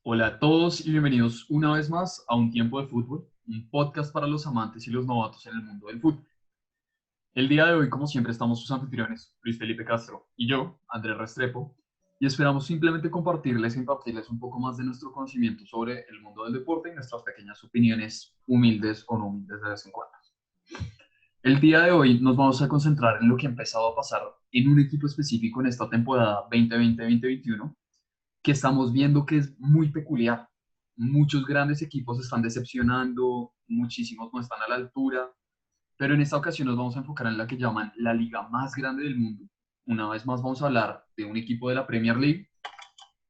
Hola a todos y bienvenidos una vez más a Un Tiempo de Fútbol, un podcast para los amantes y los novatos en el mundo del fútbol. El día de hoy, como siempre, estamos sus anfitriones, Luis Felipe Castro y yo, Andrés Restrepo, y esperamos simplemente compartirles e impartirles un poco más de nuestro conocimiento sobre el mundo del deporte y nuestras pequeñas opiniones, humildes o no humildes de vez en cuando. El día de hoy nos vamos a concentrar en lo que ha empezado a pasar en un equipo específico en esta temporada 2020-2021 que estamos viendo que es muy peculiar. Muchos grandes equipos están decepcionando, muchísimos no están a la altura, pero en esta ocasión nos vamos a enfocar en la que llaman la liga más grande del mundo. Una vez más vamos a hablar de un equipo de la Premier League,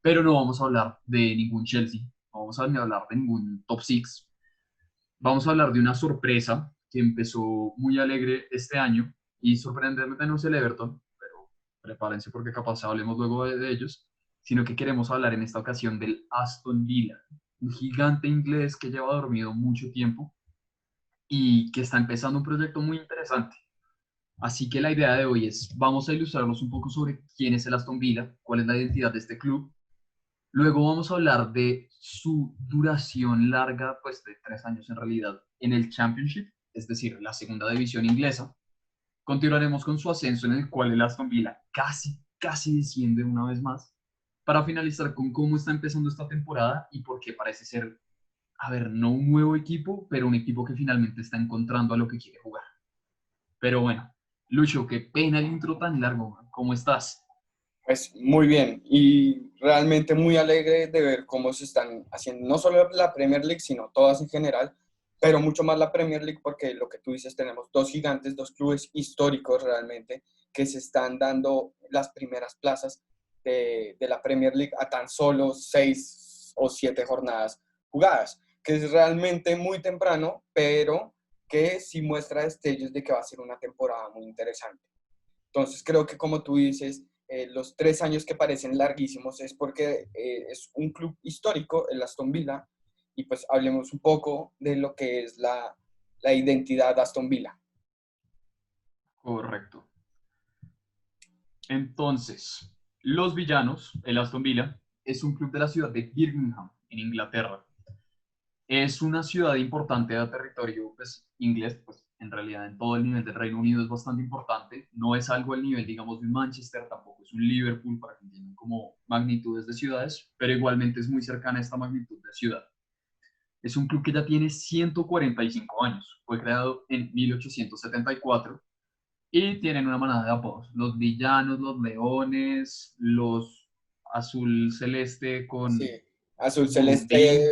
pero no vamos a hablar de ningún Chelsea, no vamos a hablar de ningún top 6. Vamos a hablar de una sorpresa que empezó muy alegre este año y sorprendentemente no es el Everton, pero prepárense porque capaz hablemos luego de ellos, sino que queremos hablar en esta ocasión del Aston Villa, un gigante inglés que lleva dormido mucho tiempo y que está empezando un proyecto muy interesante. Así que la idea de hoy es, vamos a ilustrarnos un poco sobre quién es el Aston Villa, cuál es la identidad de este club. Luego vamos a hablar de su duración larga, pues de 3 años en realidad, en el Championship, es decir, la segunda división inglesa. Continuaremos con su ascenso en el cual el Aston Villa casi desciende una vez más, para finalizar con cómo está empezando esta temporada y por qué parece ser, a ver, no un nuevo equipo, pero un equipo que finalmente está encontrando a lo que quiere jugar. Pero bueno, Lucho, qué pena el intro tan largo, man. ¿Cómo estás? Pues muy bien y realmente muy alegre de ver cómo se están haciendo no solo la Premier League, sino todas en general, pero mucho más la Premier League porque lo que tú dices, tenemos dos gigantes, dos clubes históricos realmente que se están dando las primeras plazas de la Premier League a tan solo 6 o 7 jornadas jugadas, que es realmente muy temprano, pero que sí muestra destellos de que va a ser una temporada muy interesante. Entonces creo que como tú dices, los 3 años que parecen larguísimos es porque es un club histórico, el Aston Villa, y pues hablemos un poco de lo que es la identidad de Aston Villa. Correcto. Entonces, los villanos, el Aston Villa, es un club de la ciudad de Birmingham, en Inglaterra. Es una ciudad importante de territorio pues, inglés, pues en realidad en todo el nivel del Reino Unido es bastante importante. No es algo al nivel, digamos, de un Manchester, tampoco es un Liverpool, para que entiendan como magnitudes de ciudades, pero igualmente es muy cercana a esta magnitud de ciudad. Es un club que ya tiene 145 años. Fue creado en 1874 y tienen una manada de apodos. Los villanos, los leones, los azul celeste Sí, con azul celeste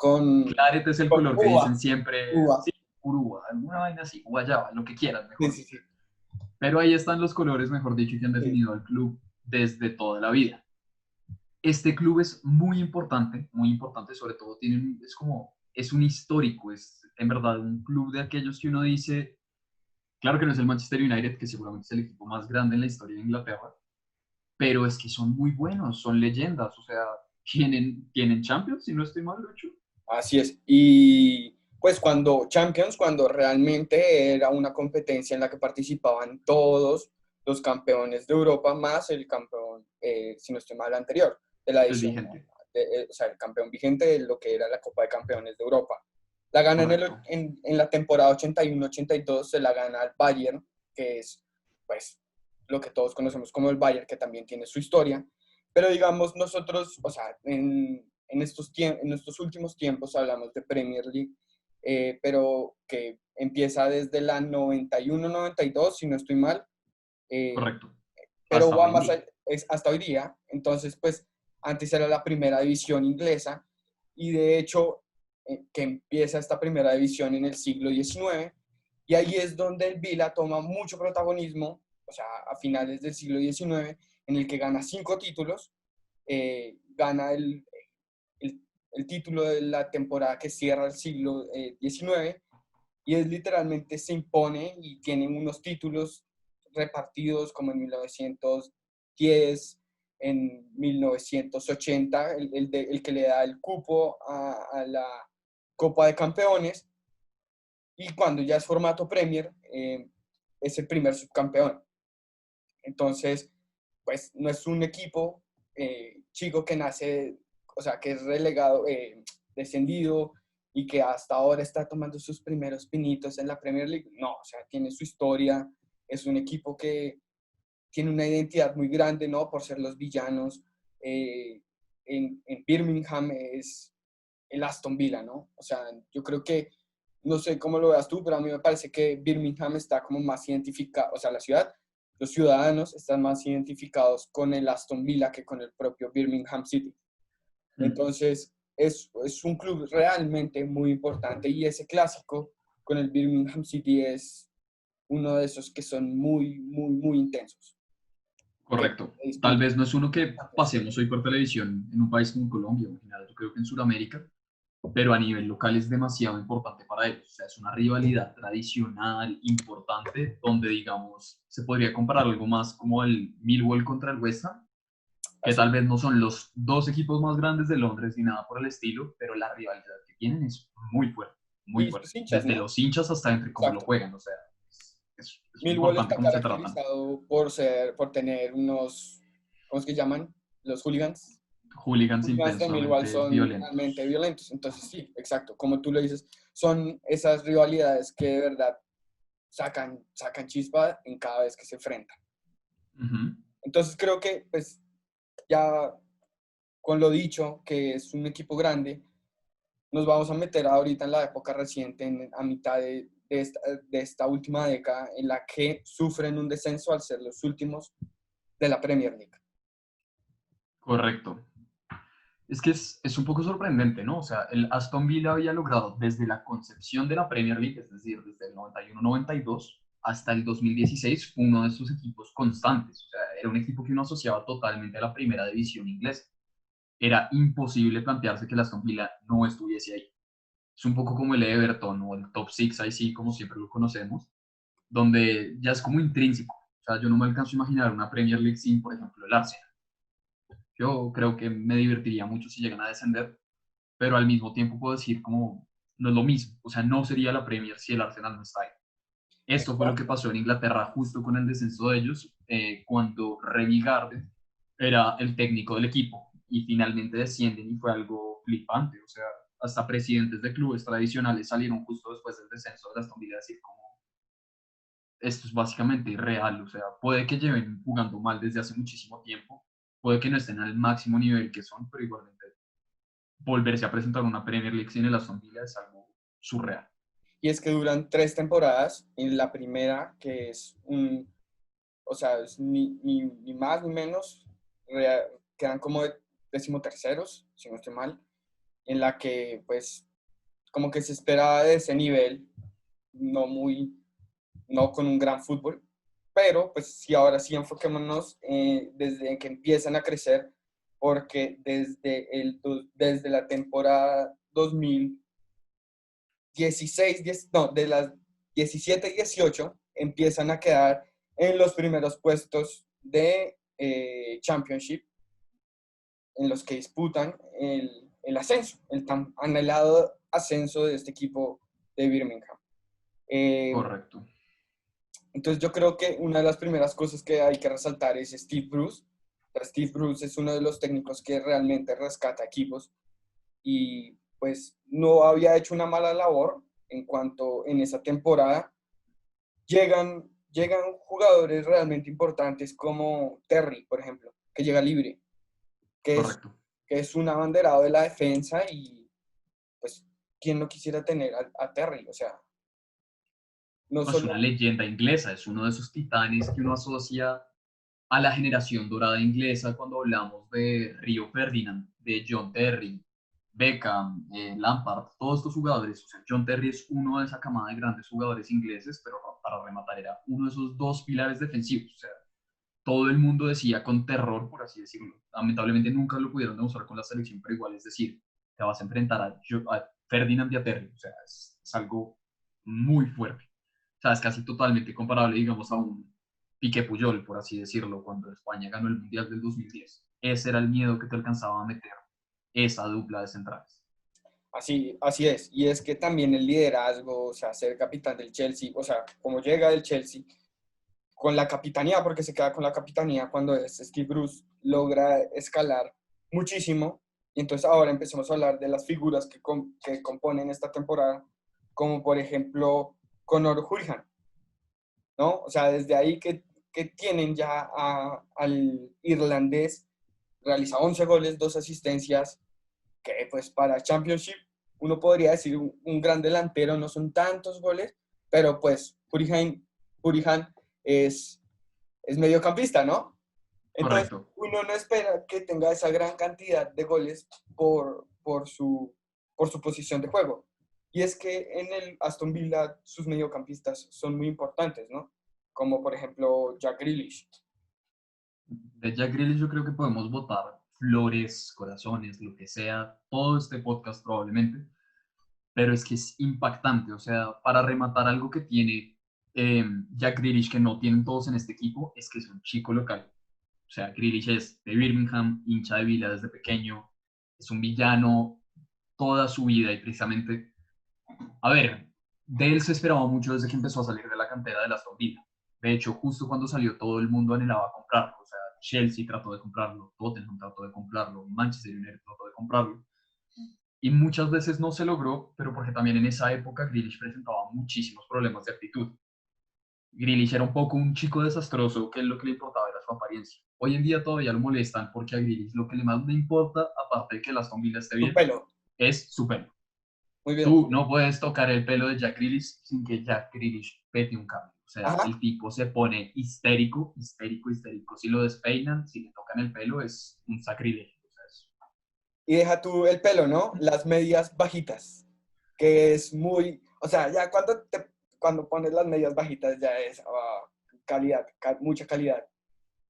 burundín. Claret es el con color que dicen uva, siempre, uva. sí, urúa, alguna vaina así, guayaba, lo que quieran, Sí, mejor sí, dicho. sí. Pero ahí están los colores, mejor dicho, que han Sí. definido al club desde toda la vida. Este club es muy importante, sobre todo tienen, es como, es un histórico, es en verdad un club de aquellos que uno dice, claro que no es el Manchester United, que seguramente es el equipo más grande en la historia de Inglaterra, pero es que son muy buenos, son leyendas, o sea, tienen Champions, si no estoy mal, Lucho. Así es. Y pues cuando Champions, cuando realmente era una competencia en la que participaban todos los campeones de Europa, más el campeón, si no estoy mal, anterior, de la El edición, vigente, o sea, el campeón vigente de lo que era la Copa de Campeones de Europa. La gana correcto. en la temporada 81-82, se la gana al Bayern, que es pues lo que todos conocemos como el Bayern, que también tiene su historia. Pero digamos, nosotros, o sea, en estos últimos tiempos hablamos de Premier League, pero que empieza desde la 91-92, si no estoy mal, eh, Correcto. pero Hasta va hoy en más día. es hasta hoy día. Entonces, pues antes era la primera división inglesa y de hecho que empieza esta primera división en el siglo XIX y ahí es donde el Vila toma mucho protagonismo, o sea, a finales del siglo XIX, en el que gana 5 títulos, gana el, el, título de la temporada que cierra el siglo XIX y es literalmente se impone y tiene unos títulos repartidos como en 1910, en 1980, el que le da el cupo a la Copa de Campeones, y cuando ya es formato Premier, es el primer subcampeón. Entonces, pues no es un equipo chico que nace, o sea, que es relegado, descendido y que hasta ahora está tomando sus primeros pinitos en la Premier League. No, o sea, tiene su historia, es un equipo que tiene una identidad muy grande, ¿no? Por ser los villanos. En Birmingham es el Aston Villa, ¿no? O sea, yo creo que, no sé cómo lo veas tú, pero a mí me parece que Birmingham está como más identificado, o sea, la ciudad, los ciudadanos están más identificados con el Aston Villa que con el propio Birmingham City. Entonces, es un club realmente muy importante y ese clásico con el Birmingham City es uno de esos que son muy, muy, muy intensos. Que Correcto. se Tal disputan. vez no es uno que pasemos hoy por televisión en un país como Colombia, en general, yo creo que en Sudamérica, pero a nivel local es demasiado importante para ellos. O sea, es una rivalidad tradicional, importante, donde, digamos, se podría comparar algo más como el Millwall contra el West Ham, que Así, tal vez no son los dos equipos más grandes de Londres ni nada por el estilo, pero la rivalidad que tienen es muy fuerte, muy y fuerte. sus hinchas, Desde ¿no? los hinchas hasta entre cómo lo Exacto. juegan, o sea, es Millwall importante está cómo se tratan. caracterizado por tener unos, ¿cómo es que llaman? Los hooligans. Hooligans Hooligans de Millwall intensamente son realmente violentos. violentos. Entonces, sí, exacto. Como tú lo dices, son esas rivalidades que de verdad sacan chispa en cada vez que se enfrentan. Ujú. Entonces, creo que, pues, ya con lo dicho, que es un equipo grande, nos vamos a meter ahorita en la época reciente, a mitad de esta última década, en la que sufren un descenso al ser los últimos de la Premier League. Correcto. Es que es un poco sorprendente, ¿no? O sea, el Aston Villa había logrado desde la concepción de la Premier League, es decir, desde el 91-92 hasta el 2016, fue uno de sus equipos constantes. O sea, era un equipo que uno asociaba totalmente a la primera división inglesa. Era imposible plantearse que el Aston Villa no estuviese ahí. Es un poco como el Everton o el Top Six, ahí sí, como siempre lo conocemos, donde ya es como intrínseco. O sea, yo no me alcanzo a imaginar una Premier League sin, por ejemplo, el Arsenal. Yo creo que me divertiría mucho si llegan a descender, pero al mismo tiempo puedo decir como no es lo mismo, o sea, no sería la Premier si el Arsenal no está ahí. Esto fue lo que Exacto. pasó en Inglaterra justo con el descenso de ellos, cuando Remy Gardner era el técnico del equipo y finalmente descienden y fue algo flipante, o sea, hasta presidentes de clubes tradicionales salieron justo después del descenso de Aston Villa a decir como esto es básicamente irreal, o sea, puede que lleven jugando mal desde hace muchísimo tiempo, puede que no estén al máximo nivel que son, pero igualmente volverse a presentar una Premier League sin el Aston Villa es algo surreal. Y es que duran 3 temporadas. En la primera, que es o sea, es ni más ni menos, quedan como decimoterceros, si no estoy mal, en la que pues como que se esperaba de ese nivel, no muy, no con un gran fútbol, pero pues sí, ahora sí enfoquémonos desde que empiezan a crecer, porque desde la temporada 2016, no, de las 17 y 18 empiezan a quedar en los primeros puestos de Championship, en los que disputan el ascenso, el tan anhelado ascenso de este equipo de Birmingham. Eh, Correcto. entonces yo creo que una de las primeras cosas que hay que resaltar es Steve Bruce. Steve Bruce es uno de los técnicos que realmente rescata equipos y pues no había hecho una mala labor en cuanto en esa temporada llegan jugadores realmente importantes como Terry, por ejemplo, que llega libre, que es, Correcto. que es un abanderado de la defensa y pues quién no quisiera tener a Terry, o sea, no No, es una solo, leyenda inglesa, es uno de esos titanes que uno asocia a la generación dorada inglesa cuando hablamos de Rio Ferdinand, de John Terry, Beckham, Lampard, todos estos jugadores. O sea, John Terry es uno de esa camada de grandes jugadores ingleses, pero para rematar era uno de esos dos pilares defensivos. O sea, todo el mundo decía con terror, por así decirlo. Lamentablemente nunca lo pudieron demostrar con la selección, pero igual es decir, te vas a enfrentar a Ferdinand y a Terry. O sea, es algo muy fuerte. O sea, es casi totalmente comparable, digamos, a un Piqué Puyol, por así decirlo, cuando España ganó el Mundial del 2010. Ese era el miedo que te alcanzaba a meter esa dupla de centrales. así es, y es que también el liderazgo, o sea, ser capitán del Chelsea, o sea, como llega del Chelsea, con la capitanía, porque se queda con la capitanía cuando es Steve Bruce, logra escalar muchísimo Y entonces ahora empecemos a hablar de las figuras que componen esta temporada, como por ejemplo Conor Hurrihan, ¿no? O sea, desde ahí que tienen ya al irlandés, realiza 11 goles, 2 asistencias, que pues para Championship uno podría decir un gran delantero, no son tantos goles, pero pues Hurrihan es mediocampista, ¿no? Entonces, Correcto. uno no espera que tenga esa gran cantidad de goles por su posición de juego. Y es que en el Aston Villa sus mediocampistas son muy importantes, ¿no? Como por ejemplo Jack Grealish. De Jack Grealish yo creo que podemos votar flores, corazones, lo que sea, todo este podcast probablemente, pero es que es impactante, o sea, para rematar algo que tiene Jack Grealish que no tienen todos en este equipo, es que es un chico local. O sea, Grealish es de Birmingham, hincha de Villa desde pequeño, es un villano toda su vida y precisamente, a ver, de él se esperaba mucho desde que empezó a salir de la cantera de la Aston Villa. De hecho, justo cuando salió todo el mundo anhelaba comprarlo. O sea, Chelsea trató de comprarlo, Tottenham trató de comprarlo, Manchester United trató de comprarlo. Y muchas veces no se logró, pero porque también en esa época Grealish presentaba muchísimos problemas de actitud. Grealish era un poco un chico desastroso que lo que le importaba era su apariencia. Hoy en día todavía lo molestan porque a Grealish lo que le más le importa, aparte de que la Aston Villa esté Su bien, pelo. es su pelo. Muy bien. Tú no puedes tocar el pelo de Jack Grealish sin que Jack Grealish pete un cambio. O sea, Ajá. el tipo se pone histérico, histérico, histérico. Si lo despeinan, si le tocan el pelo, es un sacrilegio. O sea, Y deja tú el pelo, ¿no? Las medias bajitas, que es muy, o sea, ya cuando pones las medias bajitas ya es calidad, mucha calidad.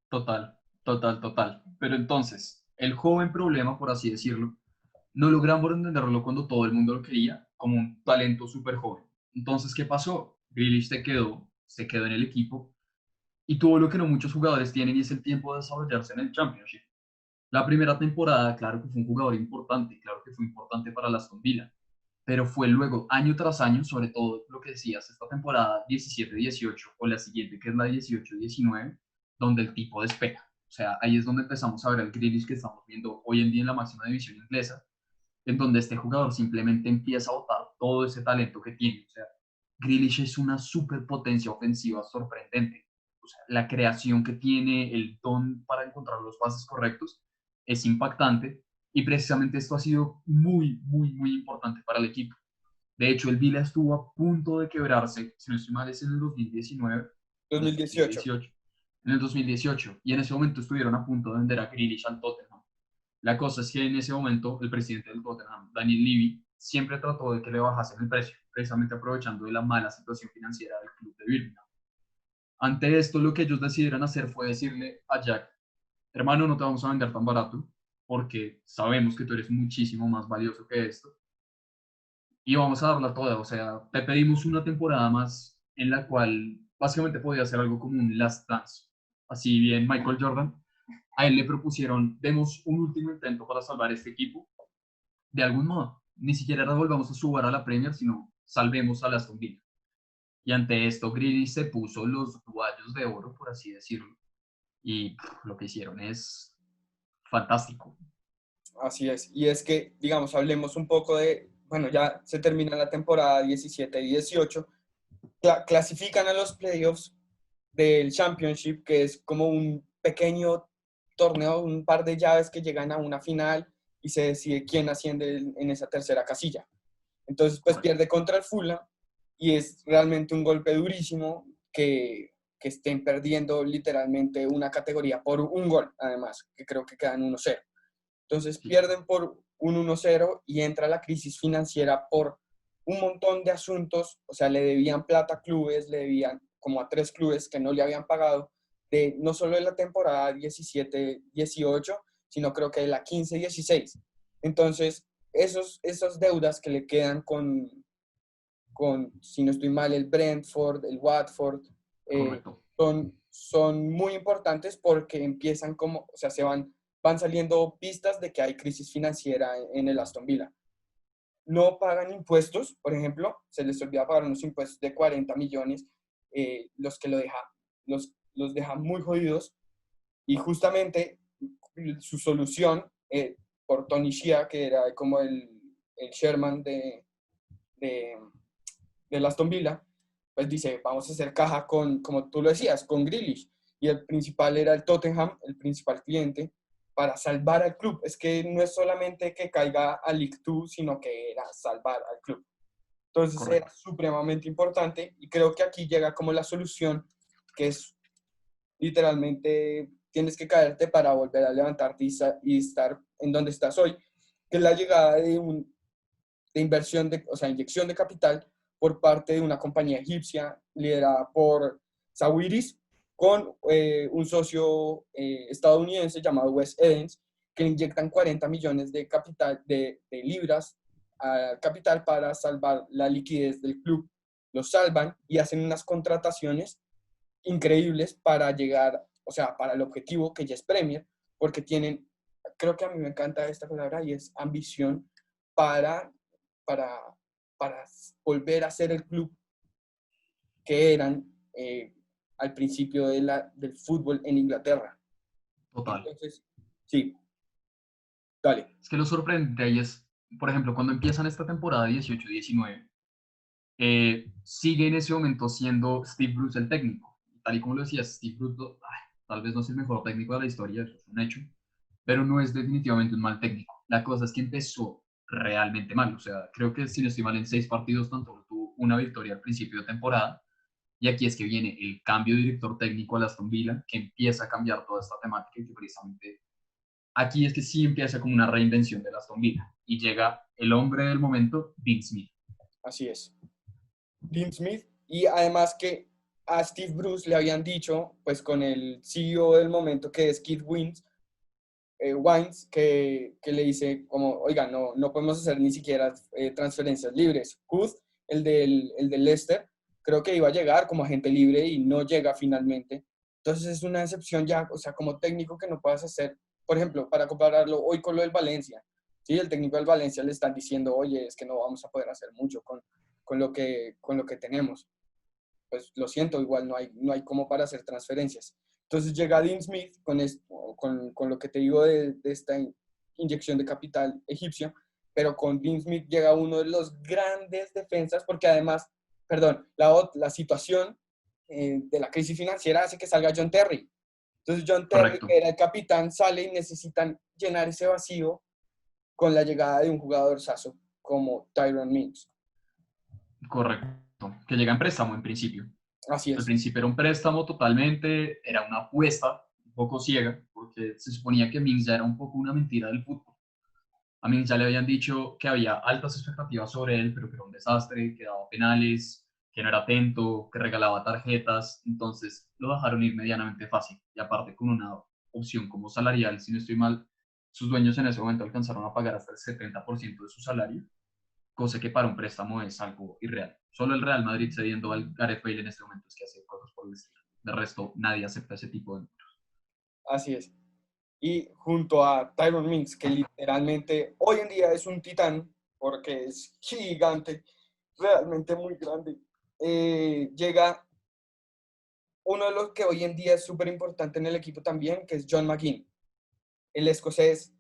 total, total, total. Pero entonces, el joven problema, por así decirlo, no logramos entenderlo cuando todo el mundo lo quería como un talento súper joven. Entonces, ¿qué pasó? Grealish se quedó en el equipo y tuvo lo que no muchos jugadores tienen y es el tiempo de desarrollarse en el Championship. La primera temporada, claro que fue un jugador importante, claro que fue importante para la Aston Villa, pero fue luego, año tras año, sobre todo lo que decías, esta temporada 17-18 o la siguiente, que es la 18-19, donde el tipo despega. O sea, ahí es donde empezamos a ver al Grealish que estamos viendo hoy en día en la máxima división inglesa, en donde este jugador simplemente empieza a botar todo ese talento que tiene. O sea, Grealish es una superpotencia ofensiva sorprendente. O sea, la creación que tiene, el don para encontrar los pases correctos, es impactante y precisamente esto ha sido muy, muy, muy importante para el equipo. De hecho, el Vila estuvo a punto de quebrarse, si no estoy mal, es en el 2019 o en el 2018. 2018. En el 2018, y en ese momento estuvieron a punto de vender a Grealish al Tottenham. La cosa es que en ese momento el presidente del Tottenham, Daniel Levy, siempre trató de que le bajasen el precio, precisamente aprovechando de la mala situación financiera del club de Birmingham. Ante esto, lo que ellos decidieron hacer fue decirle a Jack, hermano, no te vamos a vender tan barato, porque sabemos que tú eres muchísimo más valioso que esto, y vamos a darla toda. O sea, te pedimos una temporada más en la cual básicamente podía ser algo como un last dance. Así bien, Michael Jordan, a él le propusieron, demos un último intento para salvar este equipo, de algún modo. Ni siquiera nos volvamos a subir a la Premier, sino salvemos a la Aston Villa. Y ante esto, Grealish se puso los guayos de oro, por así decirlo. Y lo que hicieron es fantástico. Así es. Y es que, digamos, hablemos un poco bueno, ya se termina la temporada 17 y 18, clasifican a los playoffs del Championship, que es como un pequeño torneo, un par de llaves que llegan a una final y se decide quién asciende en esa tercera casilla. Entonces, pues Correcto. pierde contra el Fulham y es realmente un golpe durísimo que estén perdiendo literalmente una categoría por un gol, además, que creo que quedan 1-0. Entonces Sí, pierden por un 1-0 y entra la crisis financiera por un montón de asuntos, o sea, le debían plata a clubes, le debían como a 3 clubes que no le habían pagado, de no solo de la temporada 17-18, sino creo que de la 15-16. Entonces, esas deudas que le quedan si no estoy mal, el Brentford, el Watford, eh, correcto. son muy importantes porque empiezan o sea, van saliendo pistas de que hay crisis financiera en el Aston Villa. No pagan impuestos, por ejemplo, se les olvida pagar unos impuestos de 40 millones, los que los deja muy jodidos y justamente su solución por Tony Shea, que era como el Sherman de, del Aston Villa, pues dice, vamos a hacer caja con, como tú lo decías, con Grealish. Y el principal era el Tottenham, el principal cliente, para salvar al club. Es que no es solamente que caiga a League 2, sino que era salvar al club. Entonces era Correcto. supremamente importante y creo que aquí llega como la solución, que es literalmente tienes que caerte para volver a levantarte y estar en donde estás hoy, que es la llegada de inversión, o sea, inyección de capital por parte de una compañía egipcia liderada por Sawiris con un socio estadounidense llamado Wes Edens, que le inyectan 40 millones de capital de libras al capital para salvar la liquidez del club. Los salvan y hacen unas contrataciones increíbles para llegar, o sea, para el objetivo que ya es Premier, porque tienen, creo que a mí me encanta esta palabra y es ambición para, para, para volver a ser el club que eran al principio del fútbol en Inglaterra. Total. Entonces, sí, dale. Es que lo sorprendente ahí es, por ejemplo, cuando empiezan esta temporada 18-19, sigue en ese momento siendo Steve Bruce el técnico. Tal y como lo decía, Steve Bruce, tal vez no es el mejor técnico de la historia, eso es un hecho, pero no es definitivamente un mal técnico. La cosa es que empezó realmente mal. O sea, creo que si no estoy mal, en 6 partidos tan solo tuvo una victoria al principio de temporada. Y aquí es que viene el cambio de director técnico a Aston Villa, que empieza a cambiar toda esta temática y que precisamente aquí es que sí empieza como una reinvención de Aston Villa. Y llega el hombre del momento, Dean Smith. Así es. Dean Smith, y además que a Steve Bruce le habían dicho, pues con el CEO del momento que es Keith Wines, que le dice como, oiga, no podemos hacer ni siquiera transferencias libres. Huth, el del Leicester, creo que iba a llegar como agente libre y no llega finalmente. Entonces es una excepción ya, o sea, como técnico que no puedas hacer, por ejemplo, para compararlo hoy con lo del Valencia. Sí, el técnico del Valencia le están diciendo, oye, es que no vamos a poder hacer mucho con lo que tenemos. Pues lo siento, igual no hay como para hacer transferencias. Entonces llega Dean Smith con lo que te digo de esta inyección de capital egipcio, pero con Dean Smith llega uno de los grandes defensas, porque además, perdón, la situación de la crisis financiera hace que salga John Terry. Entonces John Terry, Correcto, que era el capitán, sale y necesitan llenar ese vacío con la llegada de un jugador saso como Tyrone Mings. correcto. Que llega en préstamo en principio. Así Al es. principio era un préstamo totalmente, era una apuesta un poco ciega, porque se suponía que Mings ya era un poco una mentira del fútbol. A Mings ya le habían dicho que había altas expectativas sobre él, pero que era un desastre, que daba penales, que no era atento, que regalaba tarjetas, entonces lo dejaron ir medianamente fácil. Y aparte con una opción como salarial, si no estoy mal, sus dueños en ese momento alcanzaron a pagar hasta el 70% de su salario, cosa que para un préstamo es algo irreal. Solo el Real Madrid cediendo al Gareth Bale en este momento es que hace cosas por el estilo. De resto, nadie acepta ese tipo de... Así es. Y junto a Tyron Mings, que literalmente hoy en día es un titán, porque es gigante, realmente muy grande, llega uno de los que hoy en día es súper importante en el equipo también, que es John McGinn. El escocés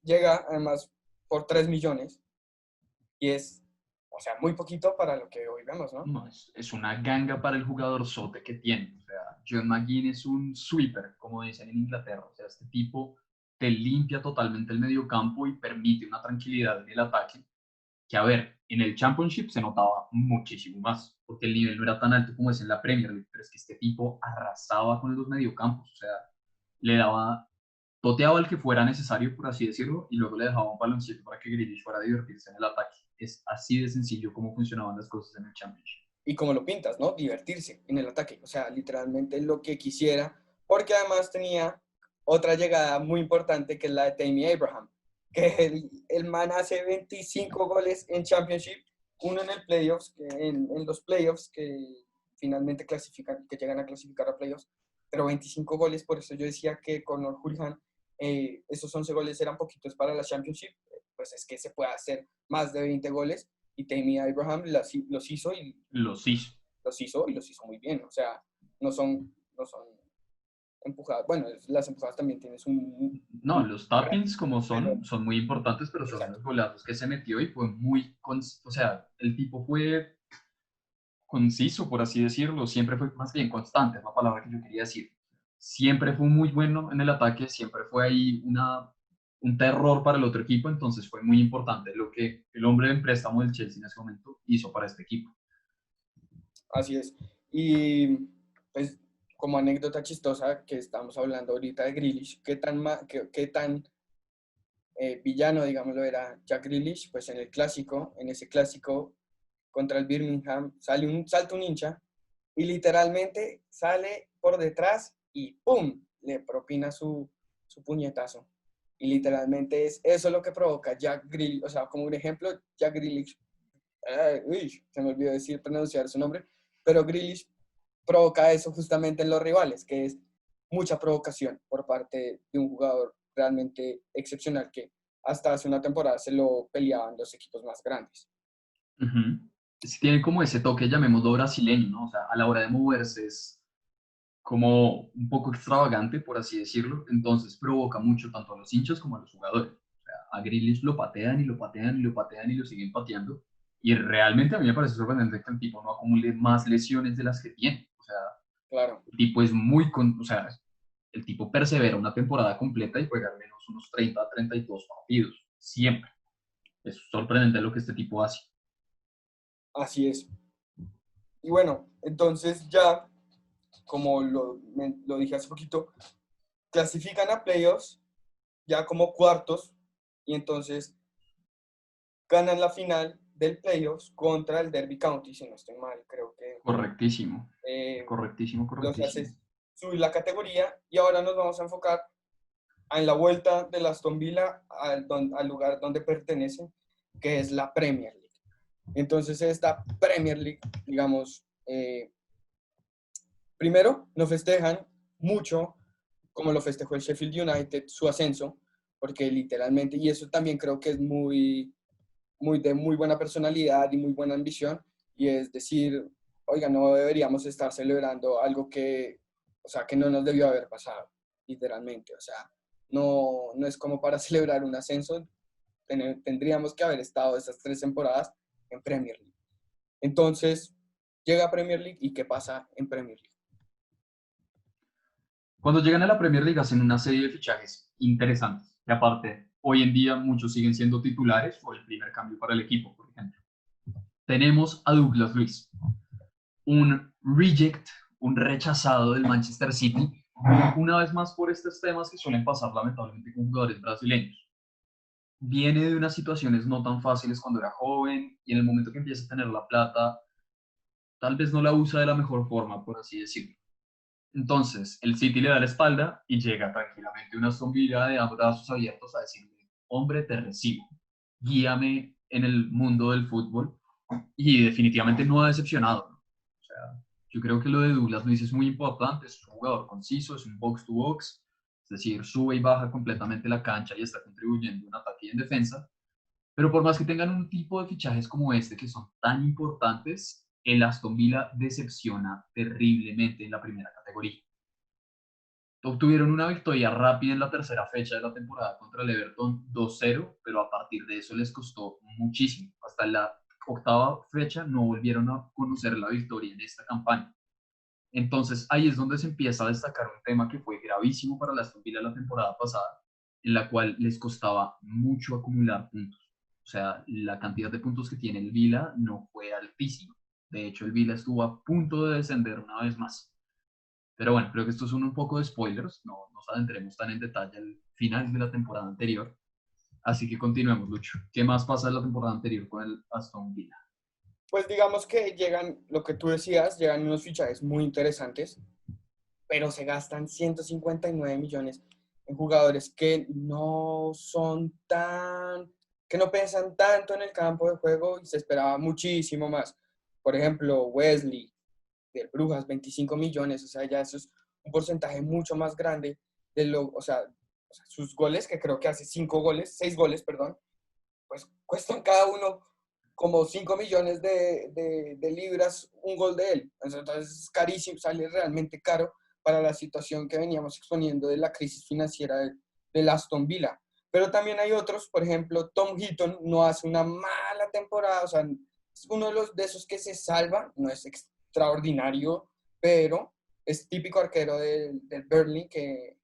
llega además por 3 millones y es, o sea, muy poquito para lo que hoy vemos, ¿no? No, es una ganga para el jugador sote que tiene. O sea, John McGinn es un sweeper, como dicen en Inglaterra. O sea, este tipo te limpia totalmente el mediocampo y permite una tranquilidad en el ataque. Que, a ver, en el Championship se notaba muchísimo más, porque el nivel no era tan alto como es en la Premier League, pero es que este tipo arrasaba con los mediocampos. O sea, le daba, toteaba al que fuera necesario, por así decirlo, y luego le dejaba un baloncito para que Grealish fuera a divertirse en el ataque. Es así de sencillo como funcionaban las cosas en el Championship. Y como lo pintas, ¿no? Divertirse en el ataque, o sea, literalmente lo que quisiera, porque además tenía otra llegada muy importante que es la de Tammy Abraham, que el man hace 25 goles en Championship, uno en el playoffs, en los playoffs que finalmente clasifican, que llegan a clasificar a playoffs, pero 25 goles, por eso yo decía que con Hulham esos 11 goles eran poquitos para la Championship, pues es que se puede hacer más de 20 goles y Tammy Abraham los hizo y Los hizo. los hizo y los hizo muy bien. O sea, no son empujadas. Bueno, las empujadas también tienes No, los tappings como pero, son muy importantes, pero son exacto, unos golazos que se metió y fue muy, o sea, el tipo fue conciso, por así decirlo, siempre fue más bien constante, es la palabra que yo quería decir. Siempre fue muy bueno en el ataque, siempre fue ahí un terror para el otro equipo, entonces fue muy importante lo que el hombre en préstamo del Chelsea en ese momento hizo para este equipo. así es. Y pues como anécdota chistosa que estamos hablando ahorita de Grealish, qué tan villano, digámoslo, era Jack Grealish? Pues en el clásico, en ese clásico contra el Birmingham, salta un hincha y literalmente sale por detrás y ¡pum! Le propina su puñetazo. Y literalmente es eso lo que provoca Jack Grealish, o sea, como un ejemplo, Jack Grealish, se me olvidó pronunciar su nombre, pero Grealish provoca eso justamente en los rivales, que es mucha provocación por parte de un jugador realmente excepcional que hasta hace una temporada se lo peleaban los equipos más grandes. Ujú. Sí, tiene como ese toque, llamémoslo brasileño, ¿no? O sea, a la hora de moverse es como un poco extravagante, por así decirlo, entonces provoca mucho tanto a los hinchas como a los jugadores. O sea, a Grealish lo patean y lo patean y lo patean y lo siguen pateando, y realmente a mí me parece sorprendente que el tipo no acumule más lesiones de las que tiene. O sea, Claro, el tipo es o sea, el tipo persevera una temporada completa y juega al menos unos 30 a 32 partidos, siempre. Es sorprendente lo que este tipo hace. así es. Y bueno, entonces ya, como lo dije hace poquito, clasifican a playoffs ya como cuartos y entonces ganan la final del playoffs contra el Derby County, si no estoy mal, creo que Correctísimo, eh, correctísimo, los correctísimo. hace subir la categoría y ahora nos vamos a enfocar en la vuelta de Aston Villa al lugar donde pertenecen, que es la Premier League. Entonces esta Premier League, digamos, primero lo festejan mucho, como lo festejó el Sheffield United, su ascenso, porque literalmente, y eso también creo que es de muy buena personalidad y muy buena ambición, y es decir, oiga, no deberíamos estar celebrando algo que, o sea, que no nos debió haber pasado, literalmente, o sea, no es como para celebrar un ascenso, tendríamos que haber estado esas 3 temporadas en Premier League. Entonces, llega a Premier League y ¿qué pasa en Premier League? Cuando llegan a la Premier League hacen una serie de fichajes interesantes, que aparte hoy en día muchos siguen siendo titulares o el primer cambio para el equipo, por ejemplo. Tenemos a Douglas Luiz, un reject, un rechazado del Manchester City, una vez más por estos temas que suelen pasar lamentablemente con jugadores brasileños. Viene de unas situaciones no tan fáciles cuando era joven y en el momento que empieza a tener la plata, tal vez no la usa de la mejor forma, por así decirlo. Entonces, el City le da la espalda y llega tranquilamente una zombilla de brazos abiertos a decirle, hombre, te recibo, guíame en el mundo del fútbol, y definitivamente no ha decepcionado, ¿no? O sea, yo creo que lo de Douglas Luiz es muy importante, es un jugador conciso, es un box to box, es decir, sube y baja completamente la cancha y está contribuyendo en ataque y en defensa, pero por más que tengan un tipo de fichajes como este que son tan importantes, el Aston Villa decepciona terriblemente en la primera categoría. Obtuvieron una victoria rápida en la tercera fecha de la temporada contra el Everton 2-0, pero a partir de eso les costó muchísimo. Hasta la octava fecha no volvieron a conocer la victoria en esta campaña. Entonces ahí es donde se empieza a destacar un tema que fue gravísimo para la Aston Villa la temporada pasada, en la cual les costaba mucho acumular puntos. O sea, la cantidad de puntos que tiene el Villa no fue altísima. De hecho, el Villa estuvo a punto de descender una vez más. Pero bueno, creo que estos son un poco de spoilers, no nos adentremos tan en detalle al final de la temporada anterior. Así que continuemos, Lucho. ¿Qué más pasa en la temporada anterior con el Aston Villa? Pues digamos que llegan, lo que tú decías, llegan unos fichajes muy interesantes, pero se gastan 159 millones en jugadores que no son que no pesan tanto en el campo de juego y se esperaba muchísimo más. Por ejemplo, Wesley de Brujas, 25 millones, o sea, ya eso es un porcentaje mucho más grande o sea, sus goles, que creo que hace 6 goles, perdón, pues cuestan cada uno como 5 millones de libras un gol de él. Entonces es carísimo, sale realmente caro para la situación que veníamos exponiendo de la crisis financiera del Aston Villa. Pero también hay otros, por ejemplo, Tom Heaton no hace una mala temporada, o sea, es uno de esos que se salva, no es extraordinario, pero es típico arquero del Burnley que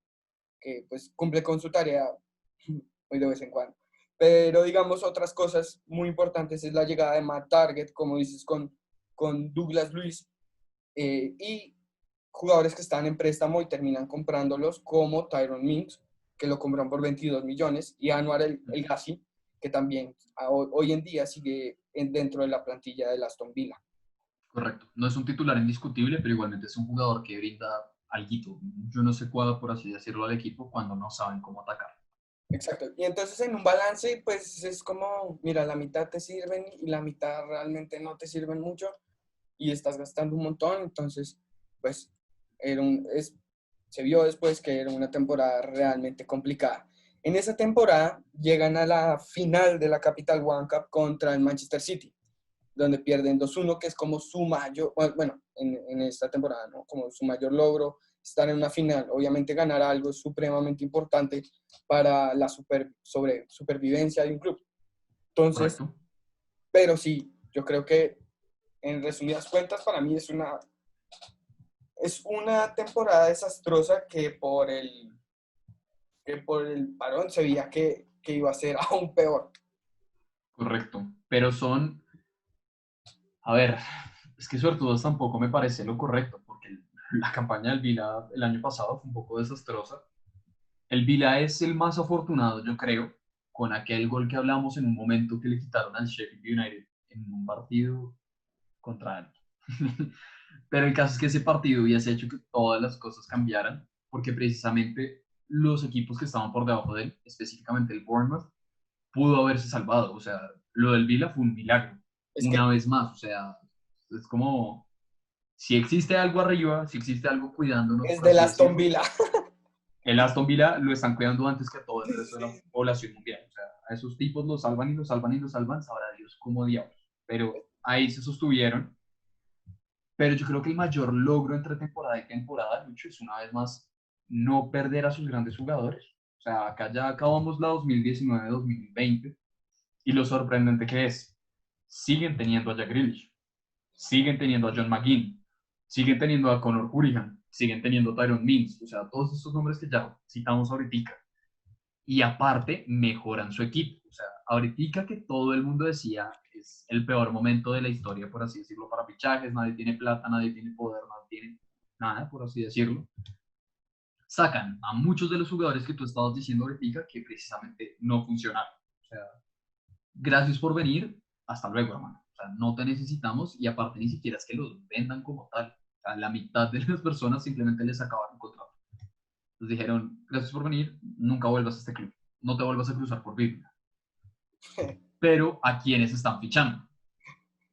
pues cumple con su tarea muy de vez en cuando. Pero digamos otras cosas muy importantes es la llegada de Matt Target, como dices, con Douglas Luiz, y jugadores que están en préstamo y terminan comprándolos, como Tyrone Mings, que lo compran por 22 millones, y Anwar El Ghazi, que también hoy en día sigue dentro de la plantilla del Aston Villa. Correcto. No es un titular indiscutible, pero igualmente es un jugador que brinda alguito. Yo no sé cuál, por así decirlo, al equipo cuando no saben cómo atacar. Exacto. Y entonces en un balance, pues es como, mira, la mitad te sirven y la mitad realmente no te sirven mucho y estás gastando un montón. Entonces, pues se vio después que era una temporada realmente complicada. En esa temporada llegan a la final de la Capital One Cup contra el Manchester City, donde pierden 2-1, que es como su mayor, bueno, en esta temporada, ¿no? Como su mayor logro, estar en una final. Obviamente ganar algo es supremamente importante para la supervivencia de un club. Entonces, Correcto. pero sí, yo creo que en resumidas cuentas para mí es una temporada desastrosa que por el parón se veía que iba a ser aún peor. Correcto. Pero son, a ver, es que suertudos tampoco me parece lo correcto, porque la campaña del Vila el año pasado fue un poco desastrosa. El Vila es el más afortunado, yo creo, con aquel gol que hablamos en un momento que le quitaron al Sheffield United en un partido contra él. Pero el caso es que ese partido hubiese hecho que todas las cosas cambiaran, porque precisamente los equipos que estaban por debajo de él, específicamente el Bournemouth, pudo haberse salvado. O sea, lo del Vila fue un milagro, Es que una vez más. O sea, es como, si existe algo arriba, si existe algo cuidándonos, es por de así Aston decirlo, Villa. el Aston Villa lo están cuidando antes que a todo el Sí, resto de la sí. población mundial. O sea, a esos tipos los salvan y los salvan y los salvan, sabrá Dios cómo diablos. Pero ahí se sostuvieron. Pero yo creo que el mayor logro entre temporada y temporada, Lucho, es una vez más no perder a sus grandes jugadores. O sea, acá ya acabamos la 2019-2020 y lo sorprendente que es, siguen teniendo a Jack Grealish, siguen teniendo a John McGinn, siguen teniendo a Conor Cunningham, siguen teniendo a Tyrone Mings, o sea, todos estos nombres que ya citamos ahorita. Y aparte, mejoran su equipo. O sea, ahorita que todo el mundo decía es el peor momento de la historia, por así decirlo, para fichajes, nadie tiene plata, nadie tiene poder, nadie tiene nada, por así decirlo. Sacan a muchos de los jugadores que tú estabas diciendo ahorita que precisamente no funcionaron. O sea, gracias por venir, hasta luego, hermano. O sea, no te necesitamos y aparte ni siquiera es que los vendan como tal. O sea, la mitad de las personas simplemente les acabaron contrato. Les dijeron, gracias por venir, nunca vuelvas a este club, no te vuelvas a cruzar por Biblia. Pero ¿a quiénes están fichando?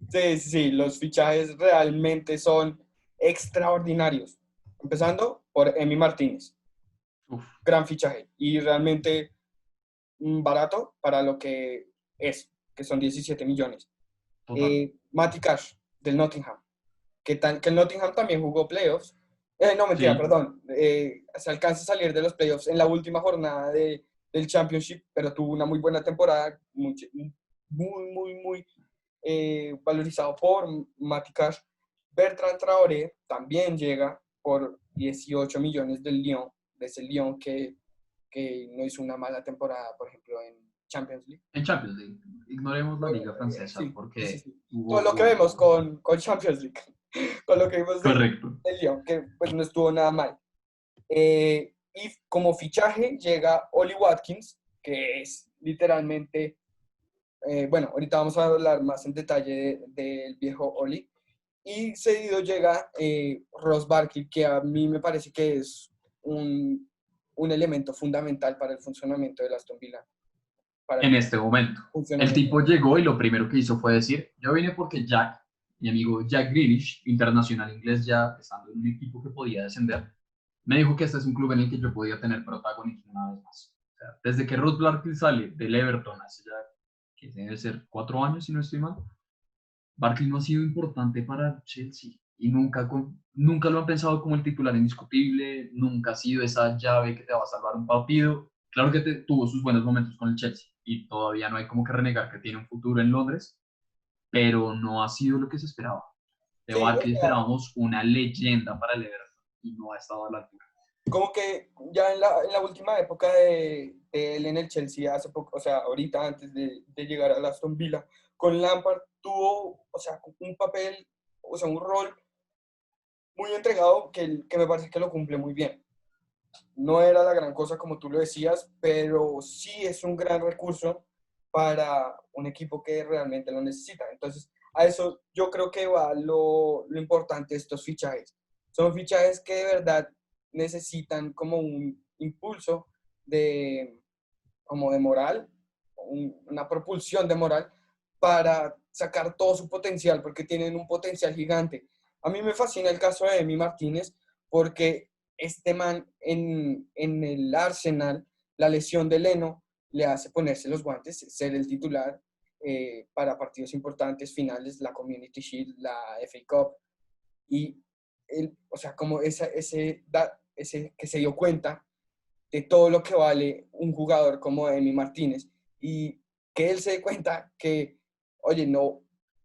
Sí, sí, sí, los fichajes realmente son extraordinarios. Empezando por Emi Martínez, Uf, gran fichaje y realmente barato para lo que son 17 millones. total. Matty Cash, del Nottingham, que el Nottingham también jugó playoffs. No, mentira, Sí, perdón. Se alcanza a salir de los playoffs en la última jornada del Championship, pero tuvo una muy buena temporada, muy valorizado por Matty Cash. Bertrand Traoré también llega por 18 millones del Lyon, de ese Lyon que no hizo una mala temporada, por ejemplo, en Champions League. en Champions League. Ignoremos la liga francesa Sí, sí, sí, porque sí. Todo lo que vemos hubo... con Champions League, con lo que vimos Correcto. del Lyon, que pues no estuvo nada mal. Y como fichaje llega Oli Watkins, que es literalmente, bueno, ahorita vamos a hablar más en detalle del viejo Oli. Y seguido llega Ross Barkley, que a mí me parece que es un elemento fundamental para el funcionamiento de Aston Villa, para En el este momento. El funcionamiento. tipo llegó y lo primero que hizo fue decir, yo vine porque Jack, mi amigo Jack Grealish, internacional inglés ya, estando en un equipo que podía descender, me dijo que este es un club en el que yo podía tener protagonismo una vez más. O sea, desde que Ross Barkley sale del Everton hace ya, que debe ser 4 años si no estoy mal, Barkley no ha sido importante para Chelsea. y nunca lo han pensado como el titular indiscutible, nunca ha sido esa llave que te va a salvar un partido. Claro que tuvo sus buenos momentos con el Chelsea y todavía no hay como que renegar que tiene un futuro en Londres, pero no ha sido lo que se esperaba. De Sí, o Barkley sea, esperábamos una leyenda para el Everton y no ha estado a la altura. como que ya en la última época de él en el Chelsea, hace poco, o sea, ahorita antes de llegar a Aston Villa, con Lampard tuvo, o sea, un papel, o sea, un rol muy entregado que me parece que lo cumple muy bien. No era la gran cosa como tú lo decías, pero sí es un gran recurso para un equipo que realmente lo necesita. Entonces, a eso yo creo que va lo importante de estos fichajes. Son fichajes que de verdad necesitan como un impulso de, como de moral, una propulsión de moral para sacar todo su potencial, porque tienen un potencial gigante. A mí me fascina el caso de Emi Martínez, porque este man en el Arsenal, la lesión de Leno le hace ponerse los guantes, ser el titular para partidos importantes, finales, la Community Shield, la FA Cup, y él, o sea, como ese que se dio cuenta de todo lo que vale un jugador como Emi Martínez y que él se dé cuenta que, oye, no,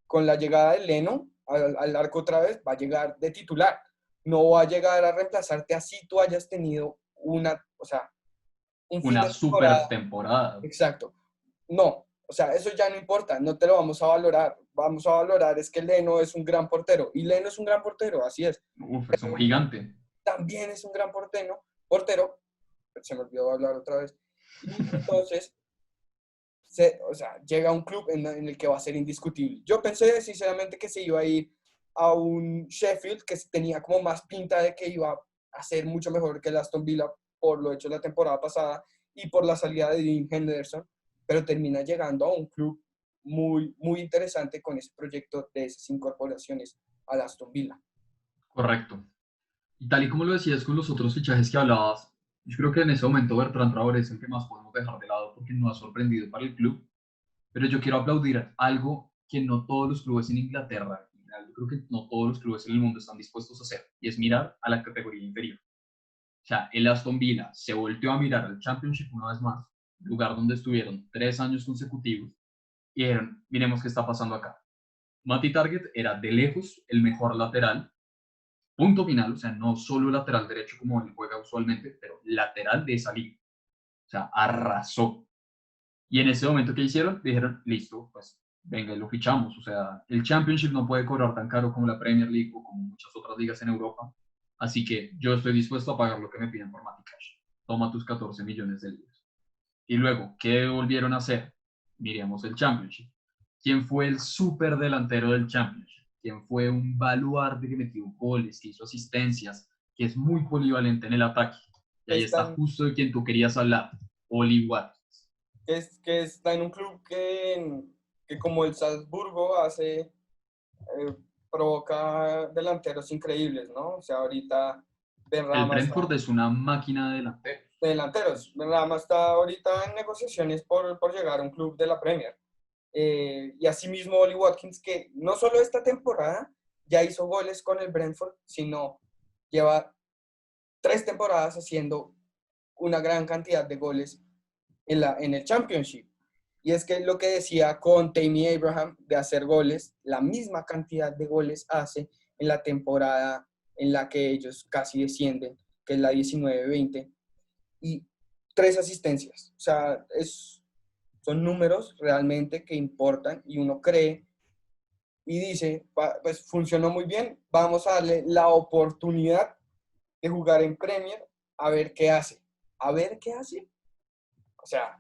con la llegada de Leno al arco otra vez, va a llegar de titular, no va a llegar a reemplazarte así tú hayas tenido una, o sea, un fin Una de super temporada, temporada. exacto, no, o sea, eso ya no importa, no te lo vamos a valorar es que Leno es un gran portero, y Leno es un gran portero, así es, Uf, es un gigante. también es un gran portero, se me olvidó hablar otra vez, y entonces, o sea, llega a un club en el que va a ser indiscutible. Yo pensé sinceramente que se iba a ir a un Sheffield que tenía como más pinta de que iba a ser mucho mejor que el Aston Villa por lo hecho la temporada pasada y por la salida de Dean Henderson, pero termina llegando a un club muy, muy interesante con ese proyecto de esas incorporaciones al Aston Villa. Correcto. Y tal y como lo decías con los otros fichajes que hablabas, yo creo que en ese momento Bertrand Traoré es el que más podemos dejar de lado porque no ha sorprendido para el club. Pero yo quiero aplaudir algo que no todos los clubes en Inglaterra, yo creo que no todos los clubes en el mundo están dispuestos a hacer, y es mirar a la categoría inferior. O sea, el Aston Villa se volteó a mirar al Championship una vez más, lugar donde estuvieron 3 años consecutivos, y dijeron, miremos qué está pasando acá. Matty Target era de lejos el mejor lateral, punto final, o sea, no solo lateral derecho como él juega usualmente, pero lateral de esa liga. O sea, arrasó. Y en ese momento que hicieron, dijeron, listo, pues venga, lo fichamos. O sea, el Championship no puede cobrar tan caro como la Premier League o como muchas otras ligas en Europa. Así que yo estoy dispuesto a pagar lo que me piden por Matty Cash. Toma tus 14 millones de libras. Y luego, ¿qué volvieron a hacer? Miremos el Championship. ¿Quién fue el súper delantero del Championship? ¿Quién fue un baluarte que metió goles, que hizo asistencias, que es muy polivalente en el ataque? Y ahí está Están, justo de quien tú querías hablar, Oli Watkins. que está en un club que como el Salzburgo provoca delanteros increíbles, ¿no? O sea, ahorita El Benrahma está, Brentford es una máquina de delanteros. delanteros, Benrahma está ahorita en negociaciones por llegar a un club de la Premier. Y asimismo Oli Watkins, que no solo esta temporada ya hizo goles con el Brentford, sino lleva 3 temporadas haciendo una gran cantidad de goles en el Championship. Y es que lo que decía con Tammy Abraham de hacer goles, la misma cantidad de goles hace en la temporada en la que ellos casi descienden, que es la 19-20, y 3 asistencias. O sea, son números realmente que importan y uno cree y dice, pues funcionó muy bien, vamos a darle la oportunidad de jugar en Premier a ver qué hace. A ver qué hace. O sea,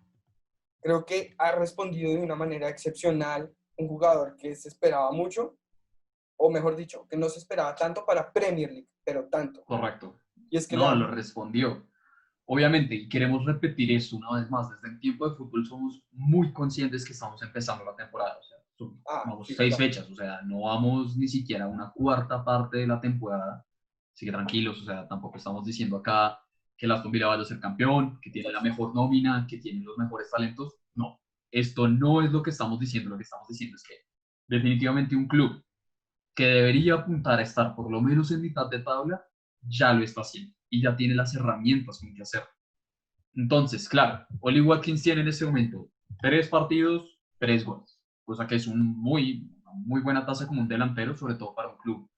creo que ha respondido de una manera excepcional un jugador que se esperaba mucho, o mejor dicho, que no se esperaba tanto para Premier League, pero tanto. Correcto. Y es que le No, dan... lo respondió. Obviamente, y queremos repetir eso una vez más, desde el tiempo de fútbol somos muy conscientes que estamos empezando la temporada. O sea, Ah, vamos sí, 6 fechas, o sea, no vamos ni siquiera a una cuarta parte de la temporada. Así que tranquilos, o sea, tampoco estamos diciendo acá que el Aston Villa vaya a ser campeón, que tiene la mejor nómina, que tiene los mejores talentos. No, esto no es lo que estamos diciendo. Lo que estamos diciendo es que definitivamente un club que debería apuntar a estar por lo menos en mitad de tabla, ya lo está haciendo y ya tiene las herramientas con que hacerlo. Entonces, claro, Oli Watkins tiene en este momento 3 partidos, 3 goles, cosa que es muy buena tasa como un delantero, sobre todo para un club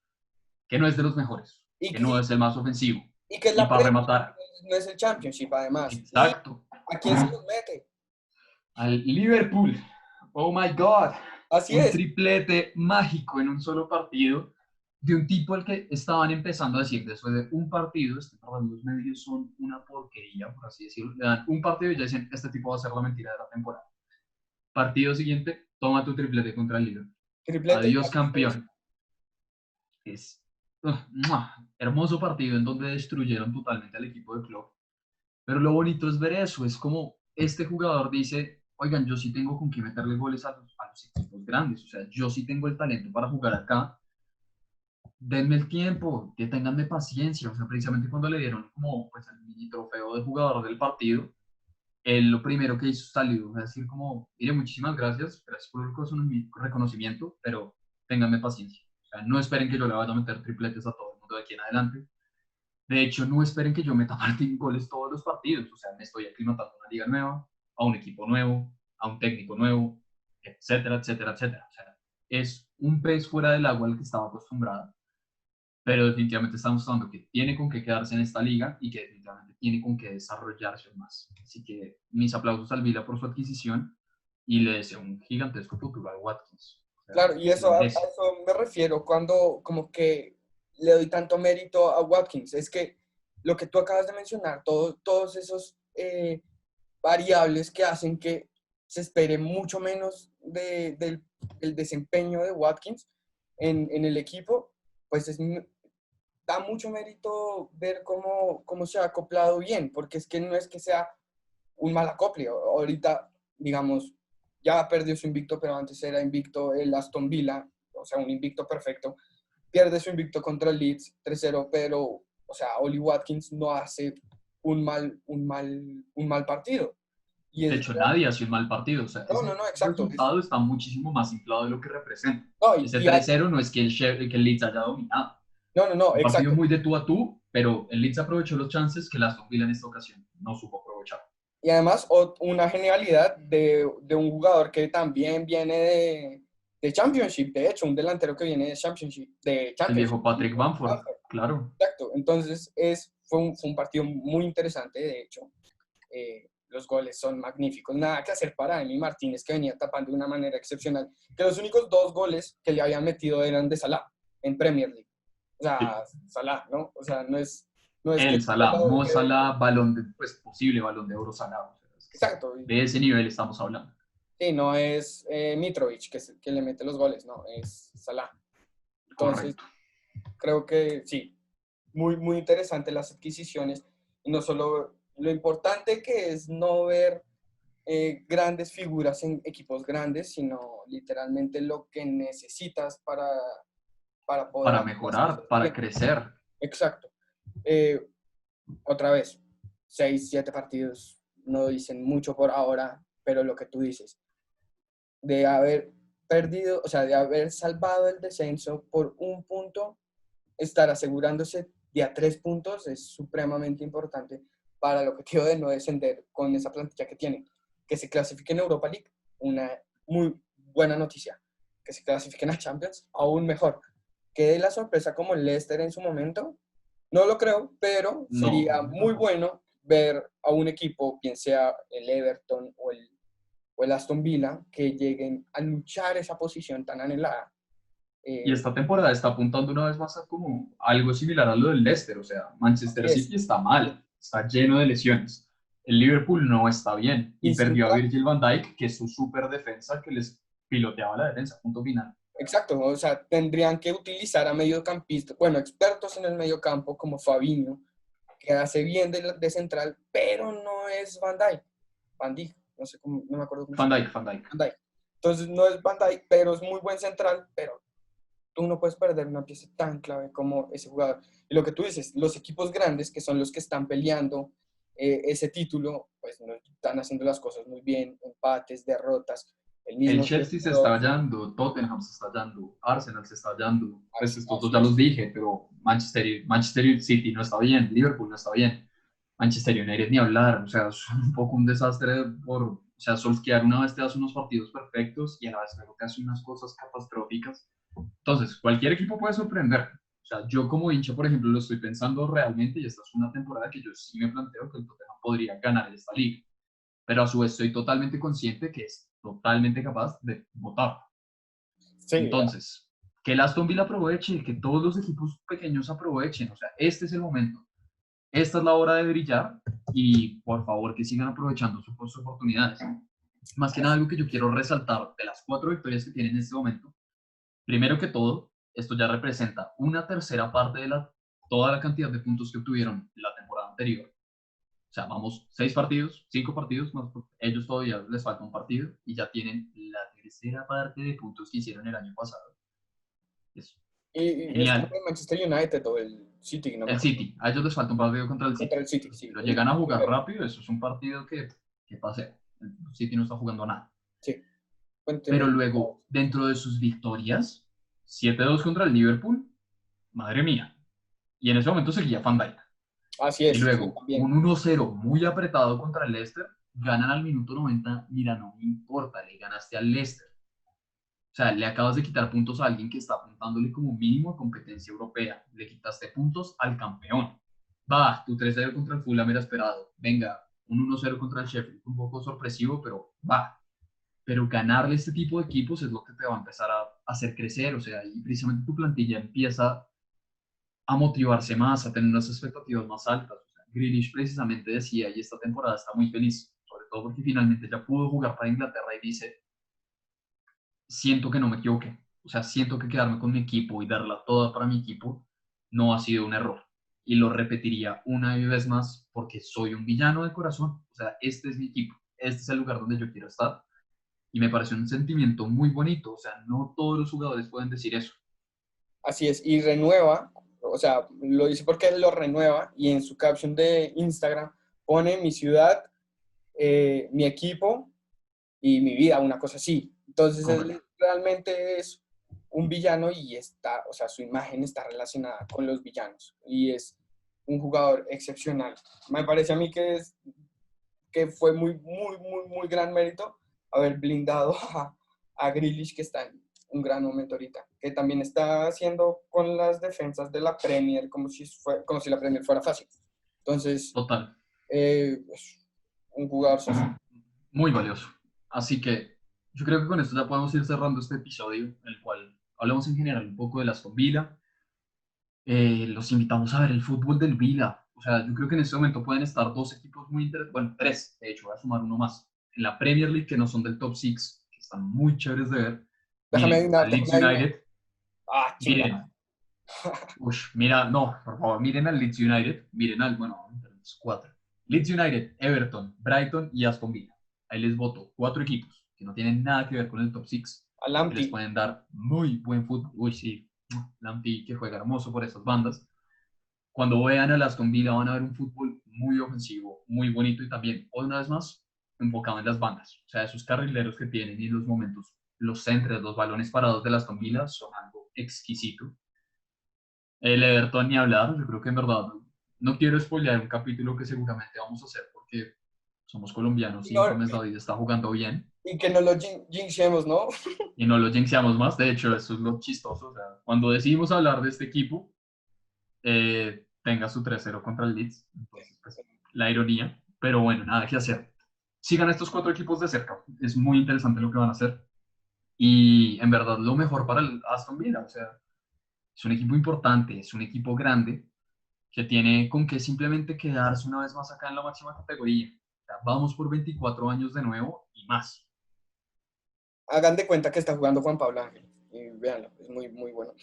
que no es de los mejores, Y, que no y, es el más ofensivo. y que es Y la para Premier, rematar, no es el Championship, además. ¿Y exacto, a quién se los mete? al Liverpool. Oh my God. Así Un es. triplete mágico en un solo partido de un tipo al que estaban empezando a decir después de un partido, los medios son una porquería, por así decirlo. Le dan un partido y ya dicen, este tipo va a ser la mentira de la temporada. Partido siguiente, toma tu triplete contra el Liverpool. Triplete y Adiós, asistencia. campeón. Es hermoso partido en donde destruyeron totalmente al equipo de Klopp. Pero lo bonito es ver eso, es como este jugador dice, oigan, yo sí tengo con qué meterle goles a los equipos grandes, o sea, yo sí tengo el talento para jugar acá, denme el tiempo, que tenganme paciencia, o sea, precisamente cuando le dieron como pues el mini trofeo de jugador del partido, él lo primero que hizo salió a decir como, mire, muchísimas gracias por el reconocimiento, pero ténganme paciencia, o sea, no esperen que yo le vaya a meter tripletes a todo el mundo de aquí en adelante. De hecho, no esperen que yo meta goles todos los partidos. O sea, me estoy aclimatando a una liga nueva, a un equipo nuevo, a un técnico nuevo, etcétera, etcétera, etcétera. O sea, es un pez fuera del agua al que estaba acostumbrado, pero definitivamente está mostrando que tiene con qué quedarse en esta liga y que definitivamente tiene con qué desarrollarse más. Así que mis aplausos al Vila por su adquisición y le deseo un gigantesco futuro a Watkins. O sea, Claro, y se lo eso, a merece. eso me refiero cuando como que le doy tanto mérito a Watkins. Es que lo que tú acabas de mencionar, todos esos variables que hacen que se espere mucho menos del desempeño de Watkins en el equipo, pues da mucho mérito ver cómo se ha acoplado bien, porque es que no es que sea un mal acople. Ahorita, digamos, ya perdió su invicto, pero antes era invicto el Aston Villa, o sea, un invicto perfecto. Pierde su invicto contra el Leeds 3-0, pero, o sea, Oli Watkins no hace un mal partido. Y De es, hecho, nadie hace un mal partido. O sea, no, no, ese no, exacto. resultado está muchísimo más inflado de lo que representa. No, Ese 3-0 no es que el Leeds haya dominado. no, no, no, Un partido exacto. muy de tú a tú, pero el Leeds aprovechó los chances que el Aston Villa en esta ocasión no supo aprovechar. Y además, una genialidad de un jugador que también viene de Championship, de hecho, un delantero que viene de Championship, de El Championship. viejo Patrick Bamford, claro. Exacto, entonces fue un partido muy interesante, de hecho. Los goles son magníficos, nada que hacer para Emi Martínez, que venía tapando de una manera excepcional, que los únicos 2 goles que le habían metido eran de Salah en Premier League. O sea, Sí. Salah, ¿no? O sea, no es que... El Salah, Mo Salah, pues posible balón de oro Salah. O sea, Exacto, de ese nivel estamos hablando. sí, no es Mitrovic que le mete los goles, no, es Salah. Entonces, Correcto. creo que sí, muy, muy interesante las adquisiciones. Y no solo lo importante que es no ver grandes figuras en equipos grandes, sino literalmente lo que necesitas para poder Para hacer las cosas mejorar, para bien. crecer. Exacto. Eh, Otra vez, 6, 7 partidos no dicen mucho por ahora, pero lo que tú dices, de haber perdido, o sea, de haber salvado el descenso por un punto, estar asegurándose de a 3 puntos es supremamente importante para el objetivo de no descender con esa plantilla que tienen. Que se clasifiquen a Europa League, una muy buena noticia. Que se clasifiquen a Champions, aún mejor. Que dé la sorpresa como el Leicester en su momento, no lo creo, pero No, sería yo muy tampoco. bueno ver a un equipo, bien sea el Everton o el Aston Villa, que lleguen a luchar esa posición tan anhelada. Y Eh, esta temporada está apuntando una vez más a como algo similar a lo del Leicester. O sea, Manchester así es. City está mal, está lleno de lesiones. El Liverpool no está bien y Y sin perdió a Virgil van Dijk, que es su super defensa que les piloteaba la defensa, punto final. Exacto, o sea, tendrían que utilizar a mediocampistas, bueno, expertos en el mediocampo como Fabinho, que hace bien de central, pero no es Van Dijk, no sé cómo, no me acuerdo cómo se Van llama, Dijk, Van Dijk. Van Dijk. Entonces no es Van Dijk, pero es muy buen central, pero tú no puedes perder una pieza tan clave como ese jugador. Y lo que tú dices, los equipos grandes, que son los que están peleando ese título, pues no están haciendo las cosas muy bien, empates, derrotas, el El mismo Chelsea se está hallando, Tottenham se está hallando, Arsenal se está hallando. Pues estos dos ya los dije, pero Manchester City no está bien, Liverpool no está bien, Manchester United ni hablar. O sea, es un poco un desastre o sea, Solskjaer una vez te hace unos partidos perfectos y a la vez luego te hace unas cosas catastróficas. Entonces, cualquier equipo puede sorprender. O sea, yo como hincha, por ejemplo, lo estoy pensando realmente y esta es una temporada que yo sí me planteo que el Tottenham podría ganar esta liga, pero a su vez estoy totalmente consciente que es totalmente capaz de votar. Sí, Entonces, que el Aston Villa aproveche, que todos los equipos pequeños aprovechen, o sea, este es el momento, esta es la hora de brillar y por favor que sigan aprovechando sus oportunidades. Más que nada algo que yo quiero resaltar de las 4 victorias que tienen en este momento, primero que todo, esto ya representa una tercera parte de toda la cantidad de puntos que obtuvieron la temporada anterior. O sea, vamos 6 partidos, 5 partidos, más ellos todavía les falta un partido y ya tienen la tercera parte de puntos que hicieron el año pasado. Es y es como genial. el Manchester United o el City, no me El acuerdo. City, a ellos les falta un partido contra el Contra City. el City, Si sí, lo el llegan a jugar primero. rápido, eso es un partido que pase. El City no está jugando nada. Sí, cuénteme. Pero luego, dentro de sus victorias, 7-2 contra el Liverpool, madre mía. Y en ese momento seguía Van Dijk. Así Y es, sí, luego, también. un 1-0 muy apretado contra el Leicester, ganan al minuto 90. Mira, no me importa, le ganaste al Leicester. O sea, le acabas de quitar puntos a alguien que está apuntándole como mínimo a competencia europea. Le quitaste puntos al campeón. Va, tu 3-0 contra el Fulham era esperado. Venga, un 1-0 contra el Sheffield. Un poco sorpresivo, pero va. Pero ganarle este tipo de equipos es lo que te va a empezar a hacer crecer. O sea, y precisamente tu plantilla empieza a motivarse más, a tener unas expectativas más altas. O sea, Grealish precisamente decía, y esta temporada está muy feliz, sobre todo porque finalmente ya pudo jugar para Inglaterra y dice, siento que no me equivoqué. O sea, siento que quedarme con mi equipo y darla toda para mi equipo no ha sido un error. Y lo repetiría una vez más porque soy un villano de corazón. O sea, este es mi equipo. Este es el lugar donde yo quiero estar. Y me pareció un sentimiento muy bonito. O sea, no todos los jugadores pueden decir eso. Así es, y renueva, o sea, lo dice porque él lo renueva y en su caption de Instagram pone mi ciudad, mi equipo y mi vida, una cosa así. Entonces Correcto. él realmente es un villano y está, o sea, su imagen está relacionada con los villanos y es un jugador excepcional. Me parece a mí que fue muy gran mérito haber blindado a Grealish, que está en un gran momento ahorita, que también está haciendo con las defensas de la Premier como si la Premier fuera fácil. Entonces, Total. pues, un jugador Muy valioso. Así que yo creo que con esto ya podemos ir cerrando este episodio en el cual hablamos en general un poco de la Aston Villa. Los invitamos a ver el fútbol del Vila. O sea, yo creo que en este momento pueden estar 2 equipos muy interesantes, bueno, 3, de hecho, voy a sumar uno más. En la Premier League, que no son del top 6, que están muy chéveres de ver. Déjame Miren, adivinar, al Leeds déjame adivinar. United, Ah, chinga. miren, mira, no, por favor, miren al Leeds United, miren al, bueno, los 4. Leeds United, Everton, Brighton y Aston Villa. Ahí les voto 4 equipos que no tienen nada que ver con el top 6, A que les Lamptey. pueden dar muy buen fútbol. Uy, sí, Lamptey que juega hermoso por esas bandas. Cuando vean a Aston Villa van a ver un fútbol muy ofensivo, muy bonito y también, una vez más, enfocado en las bandas. O sea, esos carrileros que tienen y los momentos, los centros, los balones parados de Aston Villa son algo exquisito. El Everton ni hablar, yo creo que en verdad no quiero spoilear un capítulo que seguramente vamos a hacer porque somos colombianos Y, y no- James David está jugando bien y que no lo jinxemos, ¿no? y no lo jinxeamos más. De hecho, eso es lo chistoso. O sea, cuando decidimos hablar de este equipo, tenga su 3-0 contra el Leeds. Entonces, pues, la ironía. Pero bueno, nada que hacer. Sigan estos 4 equipos de cerca. Es muy interesante lo que van a hacer. Y en verdad, lo mejor para el Aston Villa. O sea, es un equipo importante, es un equipo grande que tiene con que simplemente quedarse una vez más acá en la máxima categoría. O sea, vamos por 24 años de nuevo y más. Hagan de cuenta que está jugando Juan Pablo Ángel. Y véanlo, es muy bueno.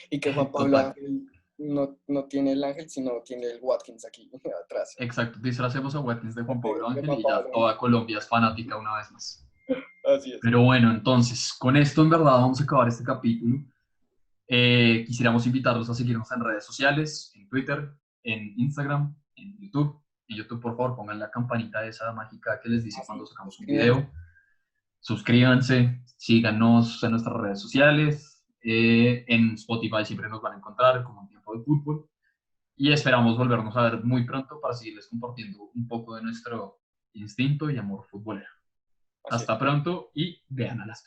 Y que Juan Pablo Total. Ángel no tiene el Ángel, sino tiene el Watkins aquí atrás. Exacto. Disfracemos a Watkins de Juan Pablo De Ángel Juan y Pablo ya Ángel. toda Colombia es fanática una vez más. Así es. Pero bueno, entonces, con esto en verdad vamos a acabar este capítulo. Quisiéramos invitarlos a seguirnos en redes sociales, en Twitter, en Instagram, en YouTube. En YouTube, por favor, pongan la campanita esa mágica que les dice Así, cuando sacamos un suscríbanse. video. Suscríbanse, síganos en nuestras redes sociales. En Spotify siempre nos van a encontrar como Un Tiempo de Fútbol. Y esperamos volvernos a ver muy pronto para seguirles compartiendo un poco de nuestro instinto y amor futbolero. Así es. Hasta pronto y vean a las